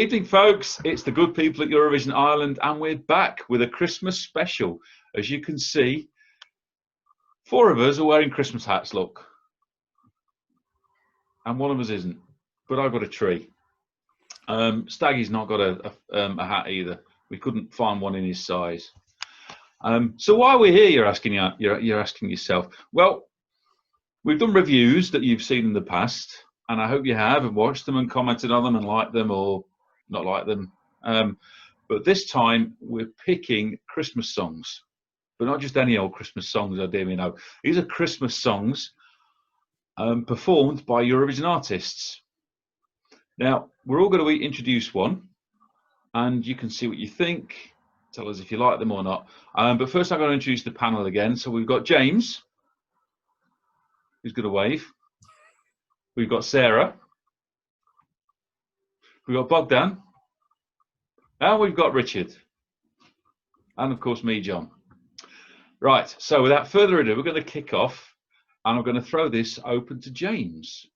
Evening, folks. It's the good people at Eurovision Ireland, and we're back with a Christmas special. As you can see, 4 of us are wearing Christmas hats, look. And 1 of us isn't, but I've got a tree. Staggy's not got a hat either. We couldn't find one in his size. So why are we here, you're asking yourself? Well, we've done reviews that you've seen in the past, and I hope you have and watched them and commented on them and liked them or not liked them. But this time we're picking Christmas songs, but not just any old Christmas songs, I dear me no. These are Christmas songs performed by Eurovision artists. Now, we're all going to introduce one, and you can see what you think. Tell us if you like them or not. But first I'm going to introduce the panel again. So we've got James, who's going to wave. We've got Sarah. We've got Bogdan. And we've got Richard. And of course me, John. Right, so without further ado, we're going to kick off, and I'm going to throw this open to James.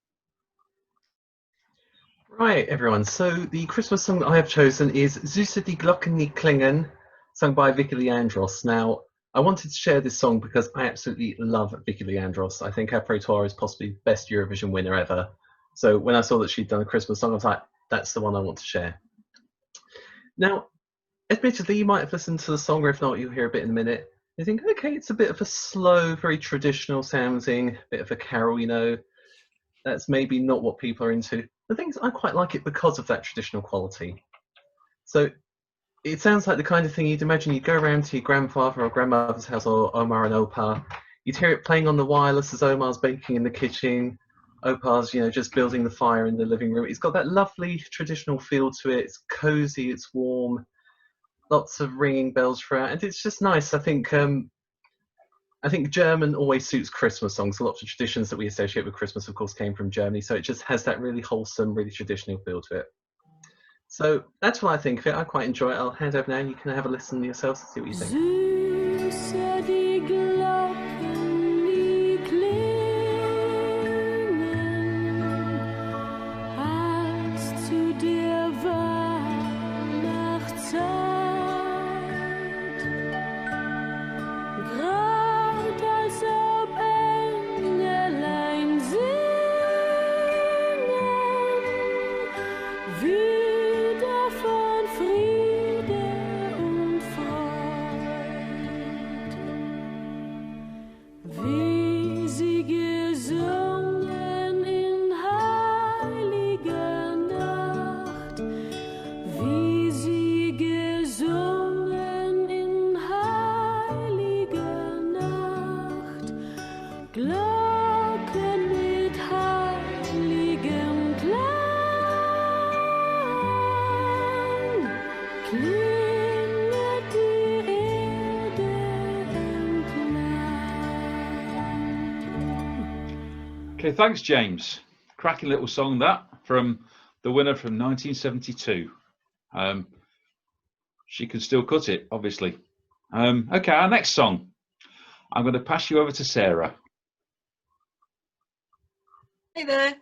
Right, everyone. So the Christmas song that I have chosen is Süße die Glocken die klingen, sung by Vicky Leandros. Now, I wanted to share this song because I absolutely love Vicky Leandros. I think her repertoire is possibly the best Eurovision winner ever. So when I saw that she'd done a Christmas song, I was like, that's the one I want to share. Now, admittedly, you might have listened to the song, or if not, you'll hear a bit in a minute. You think, okay, it's a bit of a slow, very traditional sounding, bit of a carol, you know. That's maybe not what people are into. The thing is, I quite like it because of that traditional quality. So it sounds like the kind of thing you'd imagine you'd go around to your grandfather or grandmother's house, or Omar and Opa. You'd hear it playing on the wireless as Omar's baking in the kitchen. Opa's, you know, just building the fire in the living room. It's got that lovely traditional feel to it. It's cozy, it's warm, lots of ringing bells throughout, and it's just nice. I think German always suits Christmas songs. A lot of the traditions that we associate with Christmas, of course, came from Germany, so it just has that really wholesome, really traditional feel to it. So that's what I think of it. I quite enjoy it. I'll hand over now, and you can have a listen yourselves and see what you think. Süße die Glocken, die klingen, als zu der Weihnachtszeit. Grad als ob Engelein singen, wieder von Friede und Freud. Wie sie gesungen in heiliger Nacht, wie sie gesungen in heiliger Nacht, Glocken mit heiligem Klang, klinget die Erde entlang. Okay, thanks, James. Cracking little song that from the winner from 1972. She can still cut it, obviously. Okay, our next song. I'm going to pass you over to Sarah. Hey there.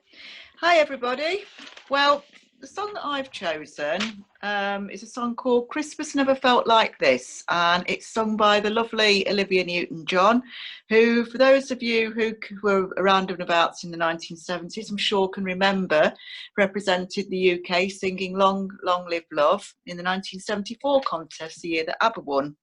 Hi, everybody. Well, the song that I've chosen is a song called Christmas Never Felt Like This, and it's sung by the lovely Olivia Newton-John, who, for those of you who were around and about in the 1970s, I'm sure can remember, represented the UK singing Long, Long Live Love in the 1974 contest, the year that ABBA won.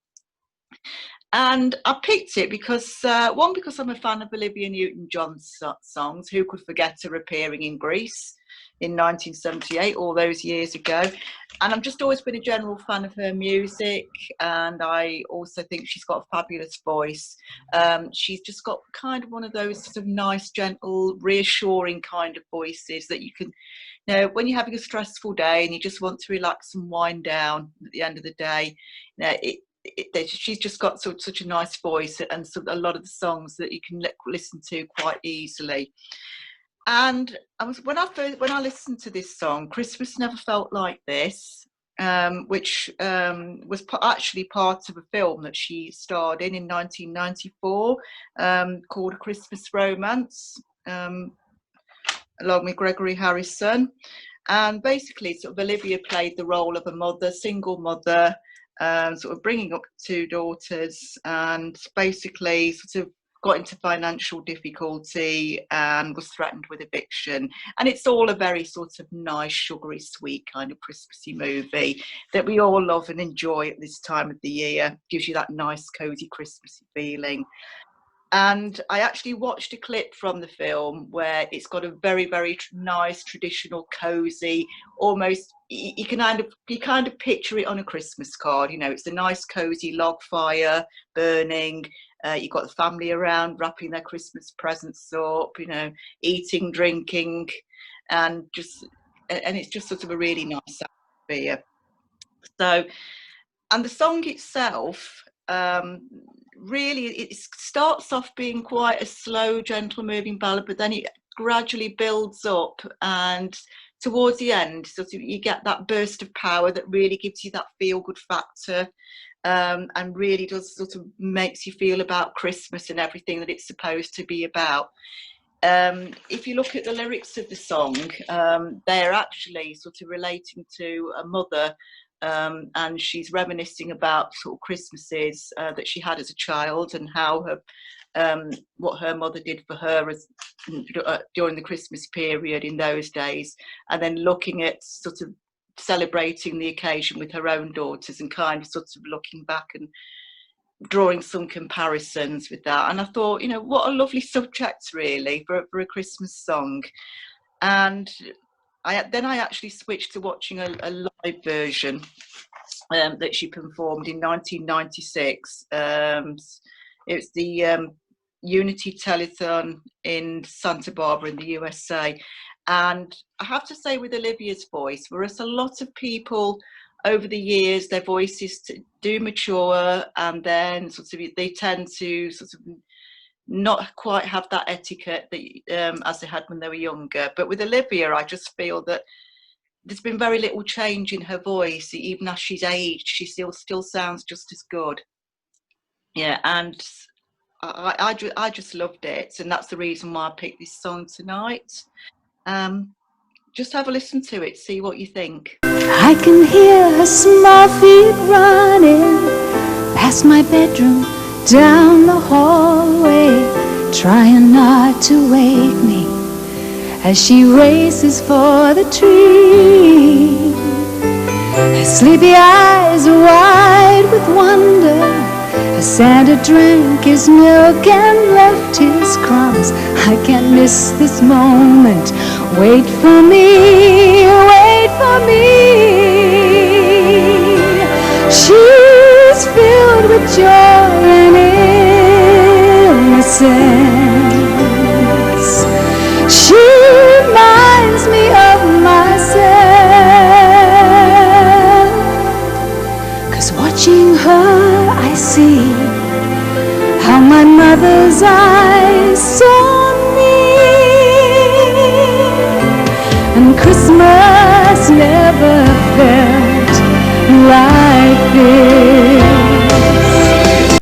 And I picked it because, one, because I'm a fan of Olivia Newton-John's songs. Who could forget her appearing in Greece in 1978, all those years ago? And I've just always been a general fan of her music, and I also think she's got a fabulous voice. She's just got kind of one of those sort of nice, gentle, reassuring kind of voices that you can, you know, when you're having a stressful day and you just want to relax and wind down at the end of the day, you know, she's just got such a nice voice, and a lot of the songs that you can listen to quite easily. And when I listened to this song, Christmas Never Felt Like This, which was actually part of a film that she starred in 1994 called A Christmas Romance, along with Gregory Harrison. And basically, sort of Olivia played the role of a mother, single mother, sort of bringing up two daughters, and basically sort of got into financial difficulty and was threatened with eviction. And it's all a very sort of nice, sugary, sweet kind of Christmassy movie that we all love and enjoy at this time of the year. Gives you that nice, cozy Christmassy feeling. And I actually watched a clip from the film where it's got a very, very nice, traditional, cozy, almost you kind of picture it on a Christmas card. You know, it's a nice, cozy log fire burning. You've got the family around wrapping their Christmas presents up. You know, eating, drinking, and it's just sort of a really nice atmosphere. So, and the song itself, really, it starts off being quite a slow, gentle moving ballad, but then it gradually builds up, and towards the end sort of you get that burst of power that really gives you that feel good factor, and really does sort of makes you feel about Christmas and everything that it's supposed to be about. If you look at the lyrics of the song, they're actually sort of relating to a mother, and she's reminiscing about sort of Christmases that she had as a child, and how what her mother did for her during the Christmas period in those days, and then looking at sort of celebrating the occasion with her own daughters, and kind of sort of looking back and drawing some comparisons with that. And I thought, you know, what a lovely subject really for a Christmas song. And I actually switched to watching a live version that she performed in 1996. It was the Unity Telethon in Santa Barbara in the USA. And I have to say, with Olivia's voice, whereas a lot of people over the years, their voices do mature, and then sort of they tend to sort of not quite have that etiquette that as they had when they were younger. But with Olivia, I just feel that there's been very little change in her voice. Even as she's aged, she still sounds just as good. Yeah, and I just loved it, and that's the reason why I picked this song tonight. Just have a listen to it, see what you think. I can hear her small feet running past my bedroom, down the hallway, trying not to wake me as she races for the tree. Her sleepy eyes are wide with wonder as Santa drank his milk and left his crumbs. I can't miss this moment. Wait for me, wait for me. She's filled with joy and innocence. She reminds me of myself. 'Cause watching her I see how my mother's eyes saw me. And Christmas never felt like this.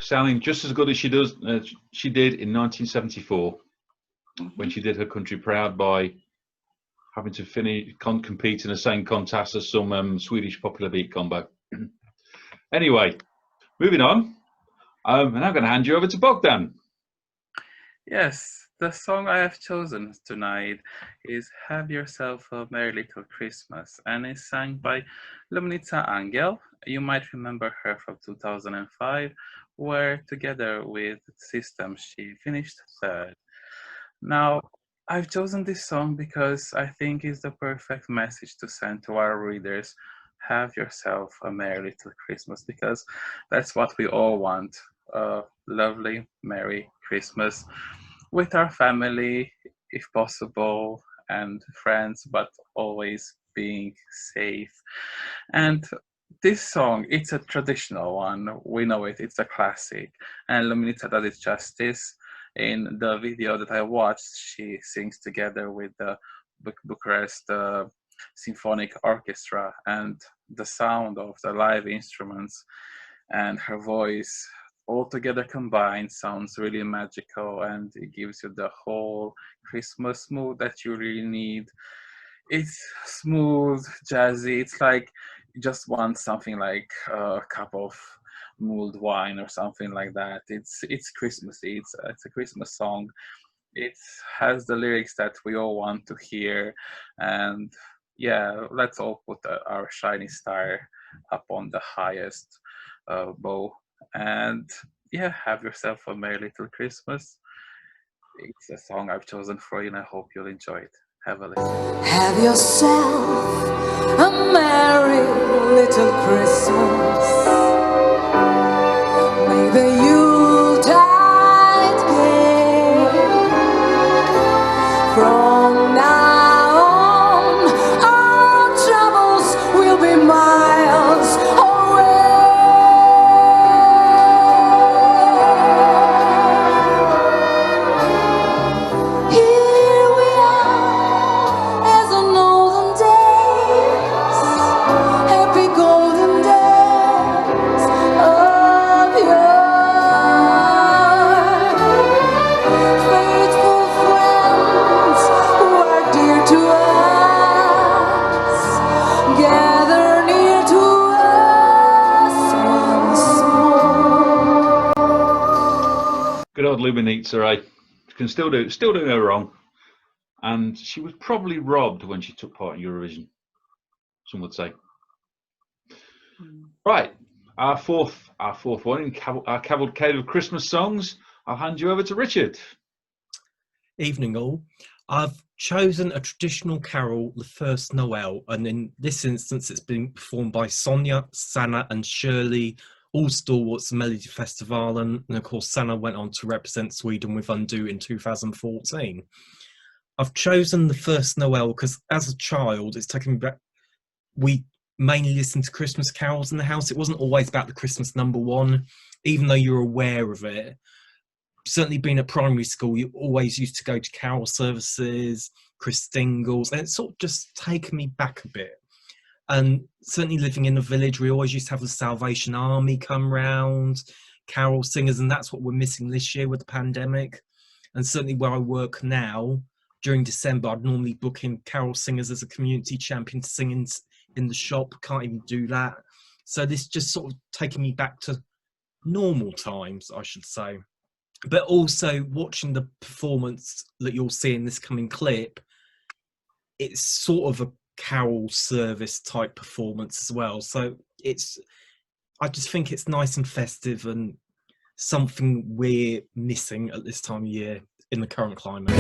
Sounding just as good as she did in 1974 when she did her country proud by having to compete in the same contest as some Swedish popular beat combo. Anyway, moving on. And I'm going to hand you over to Bogdan. Yes, the song I have chosen tonight is Have Yourself a Merry Little Christmas, and is sung by Lumnica Angel. You might remember her from 2005, where together with System she finished third. Now, I've chosen this song because I think it's the perfect message to send to our readers. Have yourself a Merry Little Christmas, because that's what we all want. A lovely, Merry Christmas with our family, if possible, and friends, but always being safe. And this song, it's a traditional one. We know it, it's a classic. And Luminita does it justice. In the video that I watched, she sings together with the Bucharest Symphonic Orchestra, and the sound of the live instruments and her voice all together combined sounds really magical, and it gives you the whole Christmas mood that you really need. It's smooth, jazzy. It's like you just want something like a cup of mulled wine or something like that. It's Christmassy. It's a Christmas song. It has the lyrics that we all want to hear, and yeah, let's all put our shiny star up on the highest bow, and yeah, have yourself a merry little Christmas. It's a song I've chosen for you, and I hope you'll enjoy it. Have a listen. Have yourself a merry little Christmas. May the Yuletide gay. From now on, our troubles will be miles away. Here we are, as in olden days, happy golden days of yore. Faithful friends who are dear to us, gather near to us once more. Good old Luminita, eh? Can still do no wrong. And she was probably robbed when she took part in Eurovision, some would say. Right, our fourth one in our cavalcade of Christmas songs. I'll hand you over to Richard. Evening all. I've chosen a traditional carol, the First Noel, and in this instance it's been performed by Sonia, Sanna and Shirley, all stalwarts of Melodifestivalen, and of course Sanna went on to represent Sweden with Undo in 2014. I've chosen the First Noel because as a child it's taken me back. We mainly listened to Christmas carols in the house. It wasn't always about the Christmas number one, even though you're aware of it. Certainly being at primary school, you always used to go to carol services, Christingles, and it's sort of just taken me back a bit. And certainly living in a village, we always used to have the Salvation Army come round, carol singers, and that's what we're missing this year with the pandemic. And certainly where I work now, during December, I'd normally book in carol singers as a community champion to sing in the shop. Can't even do that. So this just sort of taking me back to normal times, I should say. But also watching the performance that you'll see in this coming clip, it's sort of a carol service type performance as well. So I just think it's nice and festive and something we're missing at this time of year in the current climate.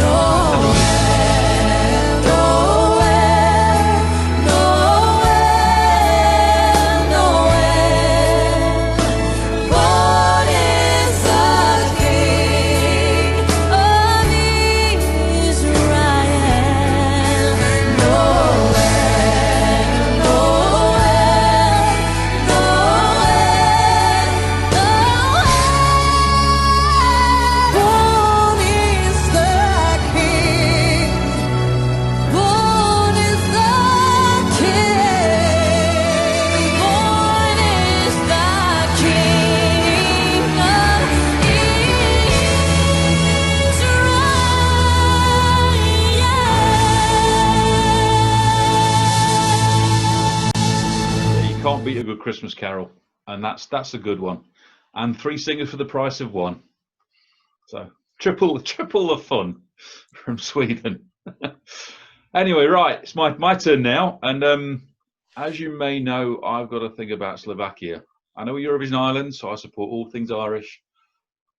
Can't beat a good Christmas carol, and that's a good one. And three singers for the price of one. So triple the fun from Sweden. Anyway, right, it's my turn now, and as you may know, I've got a thing about Slovakia. I know Eurovision Ireland, so I support all things Irish,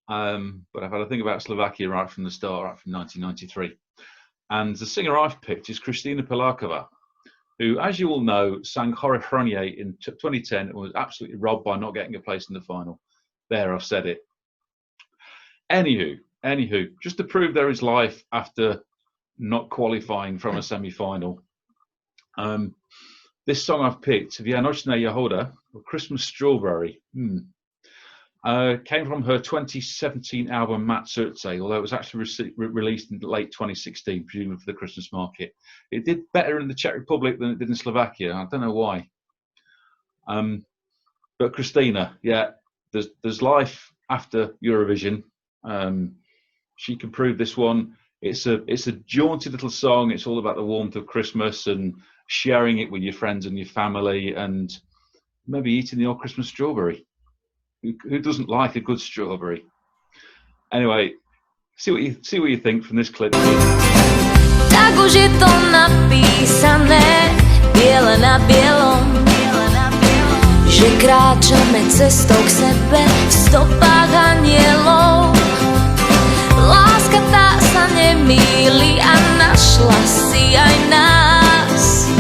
but I've had a thing about Slovakia right from the start, right from 1993. And the singer I've picked is Kristina Pelakova, who, as you all know, sang Horefronie in 2010 and was absolutely robbed by not getting a place in the final. There, I've said it. Anywho, just to prove there is life after not qualifying from a semi-final, this song I've picked, Vianochna Yahoda, or Christmas Strawberry, came from her 2017 album Mat Srdce, although it was actually released in late 2016, presumably for the Christmas market. It did better in the Czech Republic than it did in Slovakia. I don't know why. But Kristina, yeah, there's life after Eurovision. She can prove this one. It's a jaunty little song. It's all about the warmth of Christmas and sharing it with your friends and your family, and maybe eating the old Christmas strawberry. Who doesn't like a good strawberry? Anyway, see what you think from this clip. Tak už je to napísané, biele na bielom, že kráčame cestou k sebe v stopách anielov. Láska tá sa nemýli a našla si aj nás.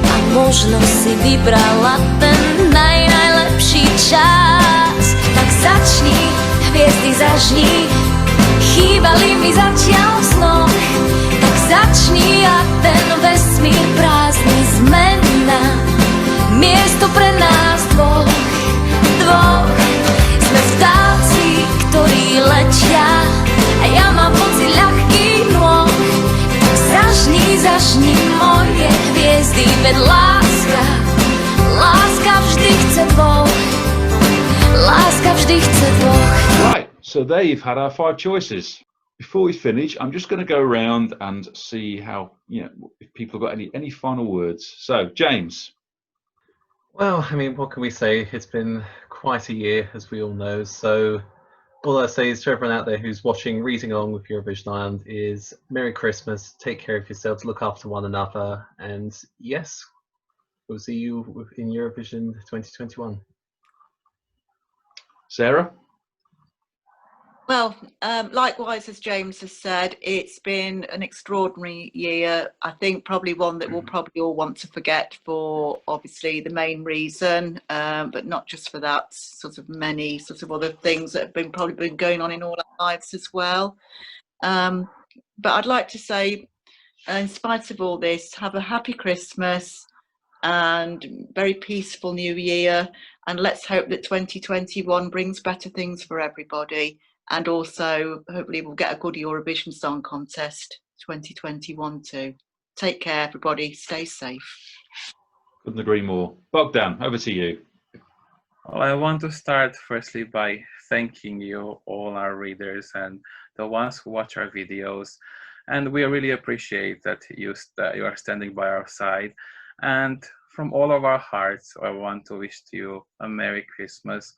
A možno si vybrala ten najlepší čas. Tak začni, hviezdy zažni, chýbali mi zatiaľ v snoch. Tak začni a ten vesmír prázdny zmena. Miesto pre nás dvoch. Sme vtáci, ktorí letia, a ja mám pocit ľahkých nôh. Tak zažni moje hviezdy, veď láska vždy chce dvoch. Láska vždy chce dvoch. Right, so there you've had our 5 choices. Before we finish, I'm just going to go around and see how, if people have got any final words. So, James. Well, I mean, what can we say? It's been quite a year, as we all know. So all I say is to everyone out there who's watching, reading along with Eurovision Ireland, is Merry Christmas, take care of yourselves, look after one another, and yes, we'll see you in Eurovision 2021. Sarah? Well, likewise, as James has said, it's been an extraordinary year. I think probably one that we'll probably all want to forget for obviously the main reason, but not just for that, sort of many sort of other things that have probably been going on in all our lives as well. But I'd like to say, in spite of all this, have a happy Christmas and very peaceful New Year, and let's hope that 2021 brings better things for everybody. And also, hopefully, we'll get a good Eurovision Song Contest 2021 too. Take care, everybody. Stay safe. Couldn't agree more. Bogdan, over to you. Well, I want to start firstly by thanking you, all our readers and the ones who watch our videos. And we really appreciate that you are standing by our side. And from all of our hearts, I want to wish you a Merry Christmas,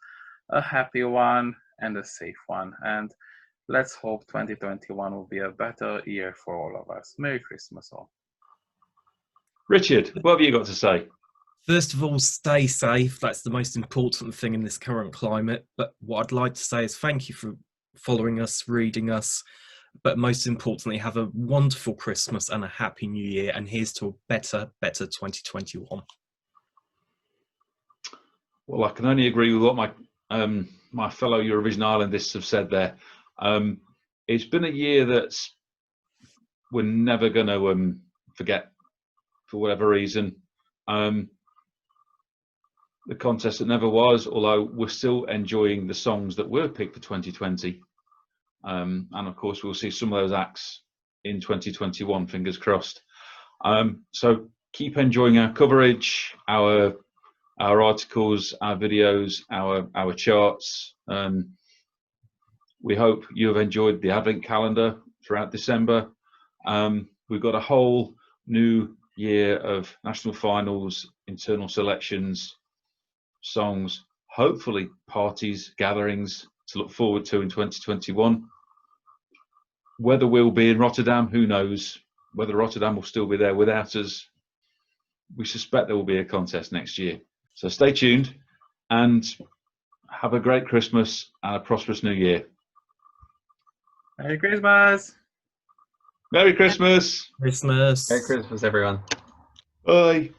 a happy one, and a safe one. And let's hope 2021 will be a better year for all of us. Merry Christmas all. Richard, what have you got to say? First of all, stay safe. That's the most important thing in this current climate. But what I'd like to say is thank you for following us, reading us, but most importantly, have a wonderful Christmas and a happy New Year. And here's to a better 2021. Well, I can only agree with what my fellow Eurovision Irelandists have said there. It's been a year that we're never going to forget for whatever reason. The contest that never was, although we're still enjoying the songs that were picked for 2020. And of course, we'll see some of those acts in 2021, fingers crossed. So keep enjoying our coverage, our articles, our videos, our charts. We hope you have enjoyed the Advent calendar throughout December. We've got a whole new year of national finals, internal selections, songs, hopefully parties, gatherings to look forward to in 2021. Whether we'll be in Rotterdam, who knows? Whether Rotterdam will still be there without us. We suspect there will be a contest next year. So stay tuned and have a great Christmas and a prosperous New Year. Merry Christmas! Merry Christmas! Merry Christmas, everyone. Bye.